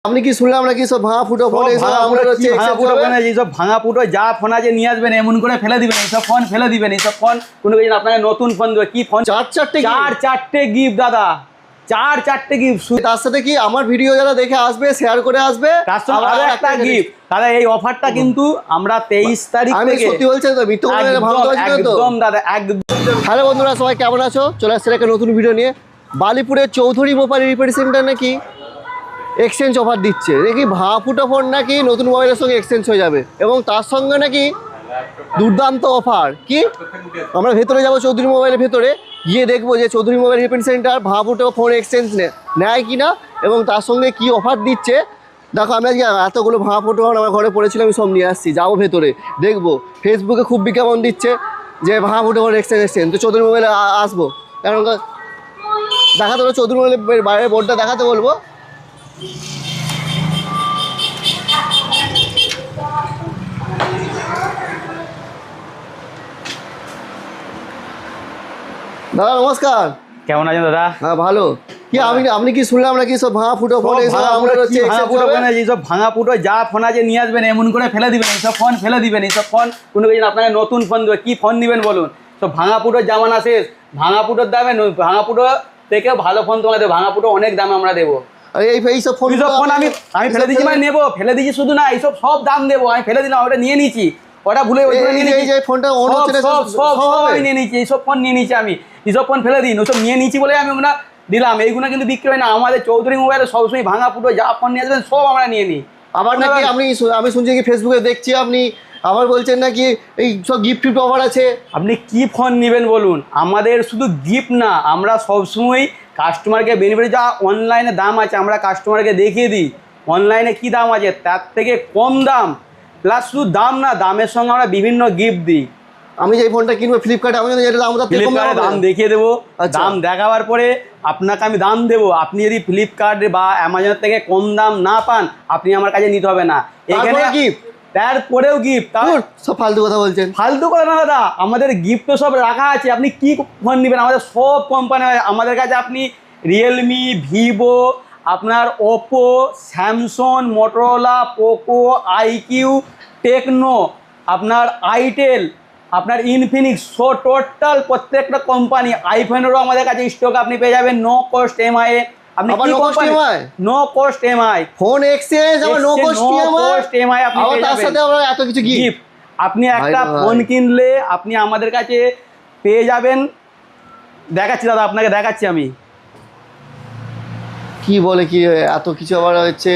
আপনি কি শুনলাম নাকি সব ভাঙা ফুটো ফোন এইসব ভাঙা ফুটো যা ফোন আছে নিয়ে আসবেন, এমন করে ফেলে দিবেন এইসব ফোন, ফেলে দিবেন এইসব ফোন। কোনো কিছু আপনাকে নতুন ফোন দেবে, কি ফোন? চারটে গিফট দাদা, চারটে গিফট। তার সাথে কি আমার ভিডিও যারা দেখে আসবে শেয়ার করে আসবে, তার সঙ্গে আরো একটা গিফট। তাহলে এই অফারটা কিন্তু আমরা 23 তারিখ থেকে, সত্যি বলছেন তো, মিথ্যে কথা ভাঙা তো একদম দাদা একদম। হ্যালো বন্ধুরা, সবাই কেমন আছো? চলে আসছে একটা নতুন ভিডিও নিয়ে। বালিপুরের চৌধুরী মোবাইল রিপেয়ার সেন্টার নাকি এক্সচেঞ্জ অফার দিচ্ছে, দেখি ভাঙা ফুটো ফোন নাকি নতুন মোবাইলের সঙ্গে এক্সচেঞ্জ হয়ে যাবে, এবং তার সঙ্গে নাকি দুর্দান্ত অফার। কি আমরা ভেতরে যাবো, চৌধুরী মোবাইলের ভেতরে গিয়ে দেখবো যে চৌধুরী মোবাইল রিপেয়ার সেন্টার ভাঙা ফুটো ফোন এক্সচেঞ্জ নেয় কিনা, এবং তার সঙ্গে কি অফার দিচ্ছে। দেখো, আমি আজকে এতগুলো ভাঙা ফুটো ফোন আমার ঘরে পড়েছিল, আমি সব নিয়ে আসছি। যাবো ভেতরে দেখবো, ফেসবুকে খুব বিজ্ঞাপন দিচ্ছে যে ভাঙা ফুটো ফোন এক্সচেঞ্জ। তো চৌধুরী মোবাইলে আসবো, কারণ দেখাতে বলবো, চৌধুরী মোবাইলের বাইরের বোর্ডটা দেখাতে বলবো। দাদা নমস্কার। কেমন আছেন দাদা? হ্যাঁ ভালো। কি আপনি কি শুনলাম নাকি সব ভাঙা ফুটো ফোন এইসব ভাঙা ফুটো যা ফোন আছে নিয়ে আসবেন, এমন করে ফেলে দিবেন এইসব ফোন, ফেলে দিবেন এইসব ফোন। কোনো কিছু আপনাকে নতুন ফোন দেবে, কি ফোন নেবেন বলুন? সব ভাঙা ফুটোর জামানা শেষ। ভাঙা ফুটোর দামে, ভাঙা ফুটো থেকে ভালো ফোন তোমাকে দেবো। ভাঙা ফুটো অনেক দামে আমরা দেবো। এইসব ফোন আমি ফেলে দিচ্ছি, মানে নেবো, ফেলে দিচ্ছি শুধু না, এইসব সব দাম দেবো। আমি ফেলে দিলাম, ওটা নিয়ে নিচ্ছি, ওটা ভুলে ফোনটা নিয়ে নিচ্ছি। এইসব ফোন নিয়ে নিচ্ছি আমি, এইসব ফোন ফেলে দিন। ওসব নিয়ে নিচ্ছি বলে আমি ওগুলো দিলাম। এইগুলো কিন্তু বিক্রি হয় না আমাদের চৌধুরী মোবাইলে। সবসময় ভাঙা ফুটো যা ফোন নিয়ে আসবেন সব আমরা নিয়ে নিই। আবার নাকি আমি শুনছি কি ফেসবুকে দেখছি আপনি আবার বলছেন নাকি এই সব গিফট টিফট অফার আছে। আপনি কি ফোন নেবেন বলুন? আমাদের শুধু গিফট না, আমরা সবসময় কাস্টমারকে বেনিফিট, যা অনলাইনে দাম আছে আমরা কাস্টমারকে দেখিয়ে দিই অনলাইনে কী দাম আছে, তার থেকে কম দাম। প্লাস শুধু দাম না, দামের সঙ্গে আমরা বিভিন্ন গিফট দিই। আমি যে ফোনটা কিনবো ফ্লিপকার্টে, আমি ফ্লিপকার্টে দাম দেখিয়ে দেবো। দাম দেখাবার পরে আপনাকে আমি দাম দেবো। আপনি যদি ফ্লিপকার্ট বা অ্যামাজনের থেকে কম দাম না পান, আপনি আমার কাছে নিতে হবে না। এখানে গিফট, তারপরেও গিফট। সব ফালতু কথা বলছেন। ফালতু কথা না দাদা, আমাদের গিফট তো সব রাখা আছে। আপনি কি ফোন নেবেন, আমাদের সব কোম্পানি আমাদের কাছে। আপনি রিয়েলমি, ভিভো, আপনার Oppo, Samsung, Motorola, Poco, iQOO, Tecno, আপনার আইটেল, আপনার ইনফিনিক্স, টোটাল প্রত্যেকটা কোম্পানি। আইফোনেরও আমাদের কাছে স্টক আপনি পেয়ে যাবেন নো কস্ট এমআই। আপনি কি company? No cost EMI phone exchange, আবার নো কস্ট এমআই আপনি পেয়ে যাবেন। তার সাথে আমরা এত কিছু গিফট। আপনি একটা ফোন কিনলে আপনি আমাদের কাছে পেয়ে যাবেন। দেখাচ্ছি দাদা, আপনাকে দেখাচ্ছি আমি। কি বলে কি এত কিছু আবার হচ্ছে।